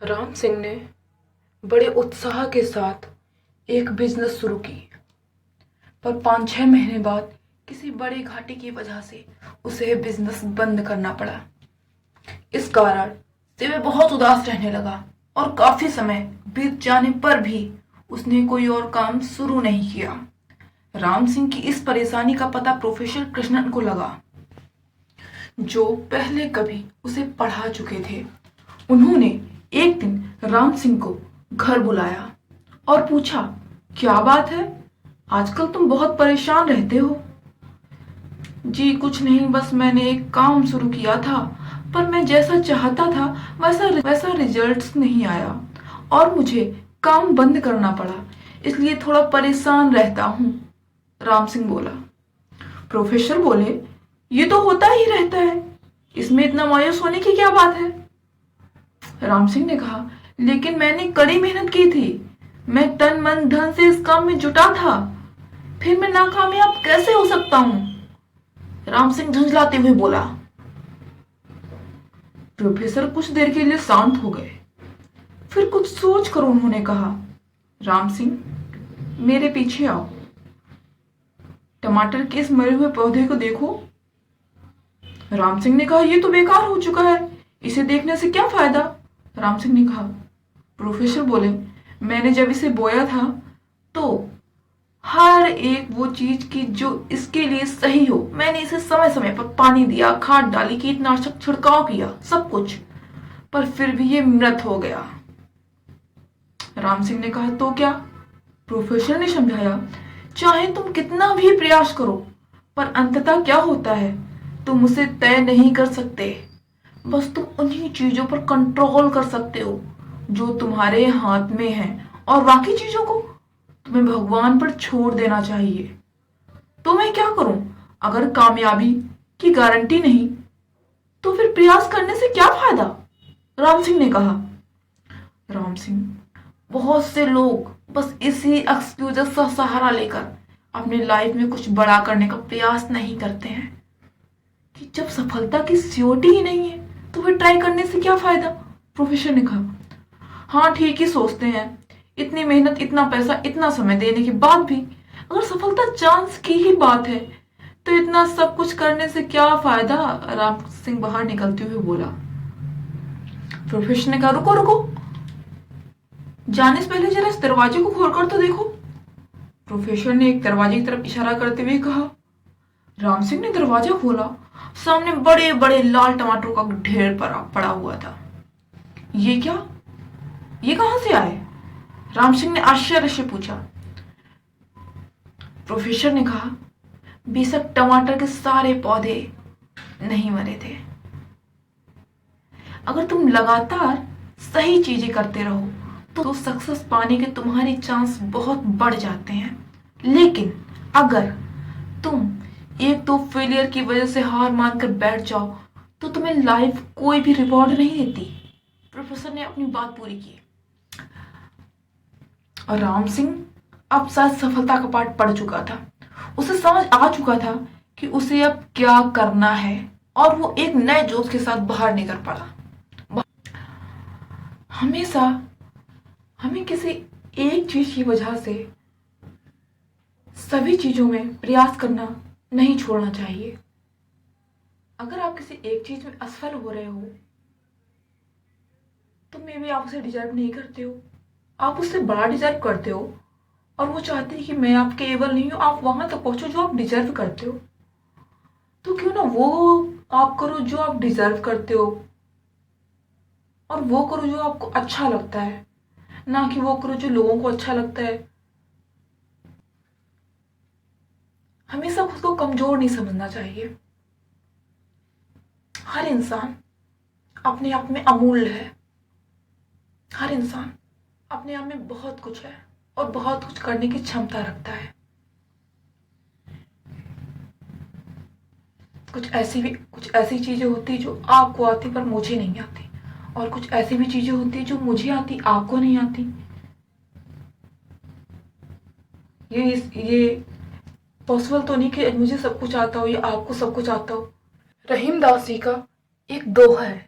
राम सिंह ने बड़े उत्साह के साथ एक बिजनेस शुरू की, पर 5-6 महीने बाद किसी बड़े घाटे की वजह से उसे बिजनेस बंद करना पड़ा। इस कारण से वह बहुत उदास रहने लगा और काफी समय बीत जाने पर भी उसने कोई और काम शुरू नहीं किया। राम सिंह की इस परेशानी का पता प्रोफेसर कृष्णन को लगा, जो पहले कभी उसे पढ़ा चुके थे। उन्होंने एक दिन राम सिंह को घर बुलाया और पूछा, क्या बात है, आजकल तुम बहुत परेशान रहते हो। जी कुछ नहीं, बस मैंने एक काम शुरू किया था, पर मैं जैसा चाहता था वैसा रिजल्ट्स नहीं आया और मुझे काम बंद करना पड़ा, इसलिए थोड़ा परेशान रहता हूँ। राम सिंह बोला। प्रोफेसर बोले, ये तो होता ही रहता है, इसमें इतना मायूस होने की क्या बात है। राम सिंह ने कहा, लेकिन मैंने कड़ी मेहनत की थी, मैं तन मन धन से इस काम में जुटा था, फिर मैं नाकामयाब कैसे हो सकता हूँ। राम सिंह झुंझलाते हुए बोला। प्रोफेसर कुछ देर के लिए शांत हो गए, फिर कुछ सोच कर उन्होंने कहा, राम सिंह मेरे पीछे आओ, टमाटर के इस मरे हुए पौधे को देखो। राम सिंह ने कहा, यह तो बेकार हो चुका है, इसे देखने से क्या फायदा। राम सिंह ने कहा। प्रोफेसर बोले, मैंने जब इसे बोया था तो हर एक वो चीज की जो इसके लिए सही हो, मैंने इसे समय समय पर पानी दिया, खाद डाली, कीटनाशक छिड़काव किया, सब कुछ, पर फिर भी ये मृत हो गया। राम सिंह ने कहा, तो क्या। प्रोफेसर ने समझाया, चाहे तुम कितना भी प्रयास करो, पर अंततः क्या होता है तुम उसे तय नहीं कर सकते, बस तुम उन्हीं चीजों पर कंट्रोल कर सकते हो जो तुम्हारे हाथ में है, और बाकी चीजों को तुम्हें भगवान पर छोड़ देना चाहिए। तो मैं क्या करूं, अगर कामयाबी की गारंटी नहीं तो फिर प्रयास करने से क्या फायदा। राम सिंह ने कहा। राम सिंह, बहुत से लोग बस इसी एक्सक्यूजेस का सहारा लेकर अपनी लाइफ में कुछ बड़ा करने का प्रयास नहीं करते हैं कि जब सफलता की सियोरिटी ही नहीं है तो फिर ट्राई करने से क्या फायदा। प्रोफेसर ने कहा। हाँ ठीक ही सोचते हैं, इतनी मेहनत, इतना पैसा, इतना समय देने के बाद भी अगर सफलता चांस की ही बात है तो इतना सब कुछ करने से क्या फायदा। राम सिंह बाहर निकलते हुए बोला। प्रोफेसर ने कहा, रुको रुको, जाने से पहले जरा इस दरवाजे को खोल कर तो देखो। प्रोफेसर ने एक दरवाजे की तरफ इशारा करते हुए कहा। राम सिंह ने दरवाजा खोला, सामने बड़े बड़े लाल टमाटरों का ढेर पड़ा हुआ था। ये क्या, ये कहां से आए। राम सिंह ने आश्चर्य से पूछा। प्रोफेसर ने कहा, बेशक टमाटर के सारे पौधे नहीं मरे थे, अगर तुम लगातार सही चीजें करते रहो तो सक्सेस पाने के तुम्हारे चांस बहुत बढ़ जाते हैं, लेकिन अगर तुम एक दो फेलियर की वजह से हार मानकर बैठ जाओ तो तुम्हें लाइफ कोई भी रिवॉर्ड नहीं देती। प्रोफेसर ने अपनी बात पूरी की और राम सिंह अब शायद सफलता का पाठ पढ़ चुका था, उसे समझ आ चुका था कि उसे अब क्या करना है, और वो एक नए जोश के साथ बाहर निकल पड़ा। हमेशा हमें किसी एक चीज की वजह से सभी चीजों में प्रयास करना नहीं छोड़ना चाहिए। अगर आप किसी एक चीज में असफल हो रहे हो तो मे बी आप उसे डिजर्व नहीं करते हो, आप उससे बड़ा डिजर्व करते हो, और वो चाहते हैं कि मैं आपके एबल नहीं हूं, आप वहां तक पहुंचो जो आप डिजर्व करते हो। तो क्यों ना वो आप करो जो आप डिजर्व करते हो, और वो करो जो आपको अच्छा लगता है, ना कि वो करो जो लोगों को अच्छा लगता है। हमेशा खुद को कमजोर नहीं समझना चाहिए। हर इंसान अपने आप में अमूल्य है, हर इंसान अपने आप में बहुत कुछ है और बहुत कुछ करने की क्षमता रखता है। कुछ ऐसी चीजें होती जो आपको आती पर मुझे नहीं आती, और कुछ ऐसी भी चीजें होती जो मुझे आती आपको नहीं आती। ये पॉसिबल तो नहीं कि मुझे सब कुछ आता हो या आपको सब कुछ आता हो। रहीम दास जी का एक दोहा है,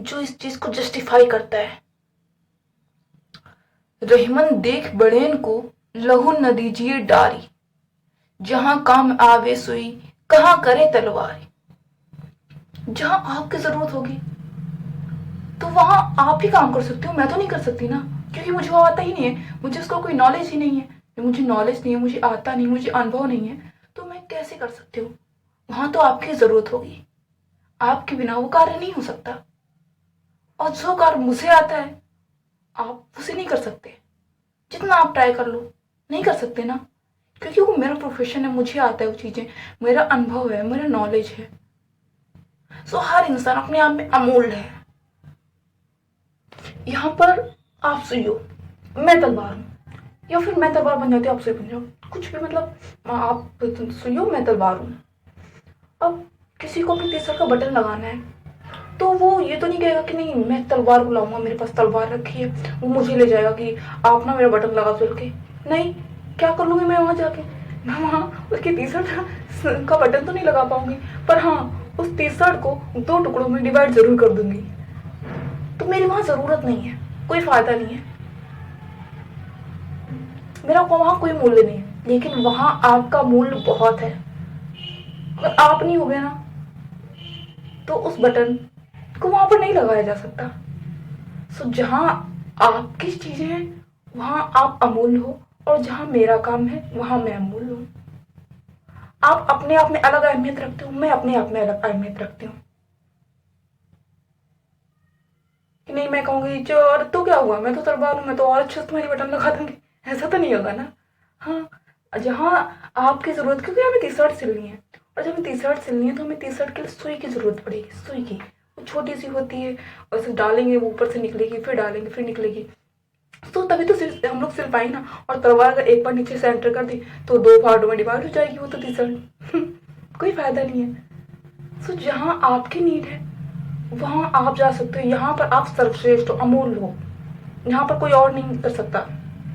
जो इस चीज को जस्टिफाई करता है। रहीमन देख बड़ेन को लहू न दीजिए डारी, जहां काम आवे सुई कहां करे तलवारी। जहां आपकी जरूरत होगी तो वहां आप ही काम कर सकते हो, मैं तो नहीं कर सकती ना, क्योंकि मुझे वो आता ही नहीं है, मुझे उसका कोई नॉलेज ही नहीं है। मुझे नॉलेज नहीं है, मुझे आता नहीं, मुझे अनुभव नहीं है, तो मैं कैसे कर सकती हूँ। वहां तो आपकी जरूरत होगी, आपके बिना वो कार्य नहीं हो सकता। और जो कार्य मुझे आता है आप उसे नहीं कर सकते, जितना आप ट्राई कर लो नहीं कर सकते ना, क्योंकि वो मेरा प्रोफेशन है, मुझे आता है वो चीजें, मेरा अनुभव है, मेरा नॉलेज है। सो हर इंसान अपने आप में अमूल्य है। यहाँ पर आप सुइयो, मैं तलवार हूँ, या फिर मैं तलवार बन जाती हूँ, आप सुई बन जाओ, कुछ भी, मतलब आप सुइयो मैं तलवार हूँ। अब किसी को अपने तीसरा का बटन लगाना है तो वो ये तो नहीं कहेगा कि नहीं मैं तलवार को लाऊंगा, मेरे पास तलवार रखी है, वो मुझे ले जाएगा कि आप ना मेरा बटन लगा चल के। नहीं, क्या कर लूंगी मैं वहां जाके, मैं वहां उसके टी शर्ट का बटन तो नहीं लगा पाऊंगी, पर हाँ उस टी शर्ट को 2 टुकड़ों में डिवाइड जरूर कर दूंगी। तो मेरी वहां जरूरत नहीं है, कोई फायदा नहीं है, मेरा वहां कोई मूल्य नहीं है। लेकिन वहां आपका मूल्य बहुत है। अगर आप नहीं हो गए ना तो उस बटन को वहां पर नहीं लगाया जा सकता। सो जहां आपकी चीजें हैं वहां आप अमूल्य हो, और जहां मेरा काम है वहां मैं अमूल्य हूं। आप अपने आप में अलग अहमियत रखते हो, मैं अपने आप में अलग अहमियत रखती हूँ। कि नहीं मैं कहूंगी चल तो क्या हुआ, मैं तो तलवार हूं, मैं तो और अच्छे से तुम्हारी बटन लगा दूंगी, ऐसा तो नहीं होगा ना। हाँ, जहाँ आपकी जरूरत, क्योंकि हमें टी शर्ट सिलनी है, और जब हमें टी शर्ट सिलनी है तो हमें टी शर्ट के लिए सुई की जरूरत पड़ेगी, सुई की, वो छोटी सी होती है, और उसे डालेंगे वो ऊपर से निकलेगी, फिर डालेंगे फिर निकलेगी, तो तभी तो हम लोग सिल पाए ना। और तलवार अगर एक बार नीचे से एंटर कर दी तो 2 पार्टों में डिवाइड हो जाएगी वो तो टी शर्ट कोई फायदा नहीं है। सो जहाँ आपकी नीड है वहां आप जा सकते हो, यहाँ पर आप सर्वश्रेष्ठ हो, अमूल्य हो, यहाँ पर कोई और नहीं कर सकता,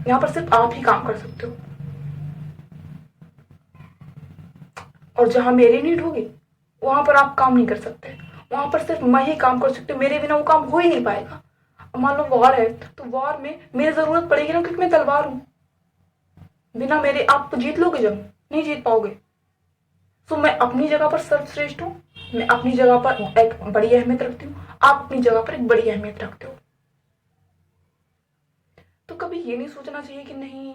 यहाँ पर सिर्फ आप ही काम कर सकते हो। और जहां मेरी नीड होगी वहां पर आप काम नहीं कर सकते, वहां पर सिर्फ मैं ही काम कर सकती हूँ, मेरे बिना वो काम हो ही नहीं पाएगा। अब मान लो वॉर है तो वॉर में मेरी जरूरत पड़ेगी ना, क्योंकि मैं तलवार हूँ, बिना मेरे आप तो जीत लोगे जंग, नहीं जीत पाओगे। तो मैं अपनी जगह पर सर्वश्रेष्ठ हूँ, मैं अपनी जगह पर एक बड़ी अहमियत रखती हूँ, आप अपनी जगह पर एक बड़ी अहमियत रखते हो। तो कभी ये नहीं सोचना चाहिए कि नहीं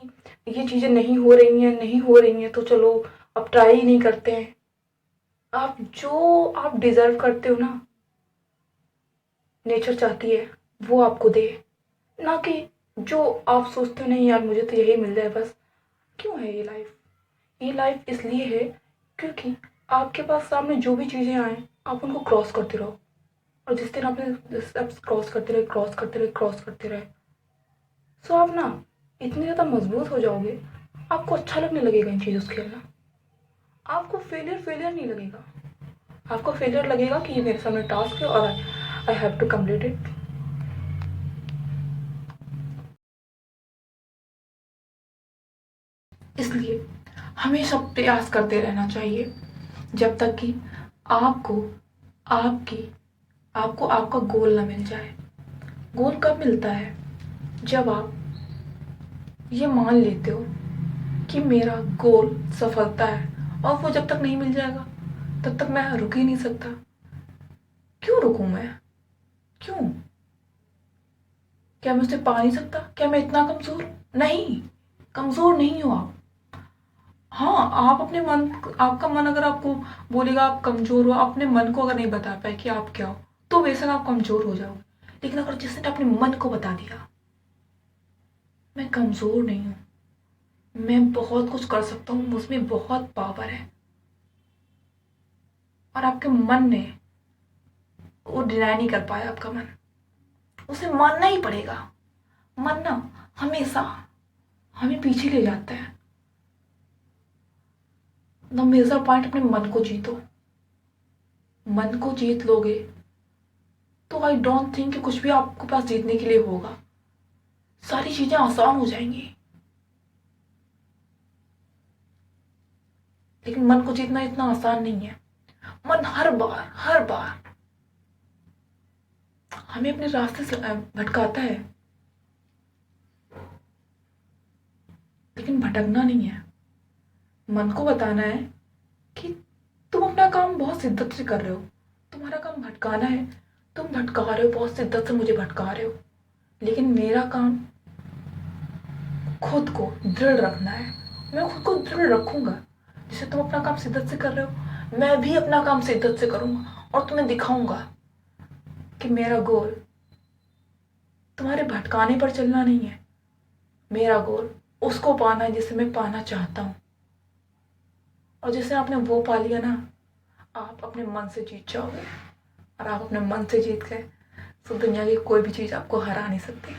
ये चीजें नहीं हो रही हैं, नहीं हो रही हैं तो चलो अब ट्राई ही नहीं करते हैं। आप जो आप डिजर्व करते हो ना, नेचर चाहती है वो आपको दे, ना कि जो आप सोचते हो नहीं यार मुझे तो यही मिल जाए बस। क्यों है ये लाइफ, ये लाइफ इसलिए है क्योंकि आपके पास सामने जो भी चीजें आए आप उनको क्रॉस करते रहो, और जिस दिन आपने स्टेप्स क्रॉस करते रहे क्रॉस करते रहे क्रॉस करते रहे, सो आप ना इतने ज़्यादा मजबूत हो जाओगे, आपको अच्छा लगने लगेगा इन चीज़ों से खेलना। आपको फेलियर फेलियर नहीं लगेगा, आपको फेलियर लगेगा कि ये मेरे सामने टास्क है और I have to complete it. इसलिए हमेशा प्रयास करते रहना चाहिए जब तक कि आपको आपकी आपको आपका गोल ना मिल जाए। गोल कब मिलता है, जब आप ये मान लेते हो कि मेरा गोल सफलता है, और वो जब तक नहीं मिल जाएगा तब तक मैं रुक ही नहीं सकता। क्यों रुकूं मैं, क्यों, क्या मैं उसे पा नहीं सकता, क्या मैं इतना कमजोर, नहीं, कमजोर नहीं हो आप। हाँ, आप अपने मन, आपका मन अगर आपको बोलेगा आप कमजोर हो, अपने मन को अगर नहीं बता पाए कि आप क्या हो, तो बेशक आप कमजोर हो जाओगे। लेकिन अगर जिसने अपने मन को बता दिया मैं कमजोर नहीं हूं, मैं बहुत कुछ कर सकता हूँ, मुझमें बहुत पावर है, और आपके मन ने वो डिनाई नहीं कर पाया, आपका मन, उसे मानना ही पड़ेगा। मानना हमेशा हमें पीछे ले जाता है। द मेजर पॉइंट, अपने मन को जीतो, मन को जीत लोगे तो आई डोंट थिंक कि कुछ भी आपके पास जीतने के लिए होगा, सारी चीजें आसान हो जाएंगी। लेकिन मन को जीतना इतना आसान नहीं है। मन हर बार हमें अपने रास्ते से भटकाता है, लेकिन भटकना नहीं है। मन को बताना है कि तुम अपना काम बहुत शिद्दत से कर रहे हो, तुम्हारा काम भटकाना है, तुम भटका रहे हो, बहुत शिद्दत से मुझे भटका रहे हो, लेकिन मेरा काम खुद को दृढ़ रखना है। मैं खुद को दृढ़ रखूंगा। जैसे तुम अपना काम शिद्दत से कर रहे हो, मैं भी अपना काम शिद्दत से करूंगा और तुम्हें दिखाऊंगा कि मेरा गोल तुम्हारे भटकाने पर चलना नहीं है। मेरा गोल उसको पाना है जिसे मैं पाना चाहता हूँ, और जैसे आपने वो पा लिया ना, आप अपने मन से जीत जाओगे। और आप अपने मन से जीत गए तो दुनिया की कोई भी चीज़ आपको हरा नहीं सकती।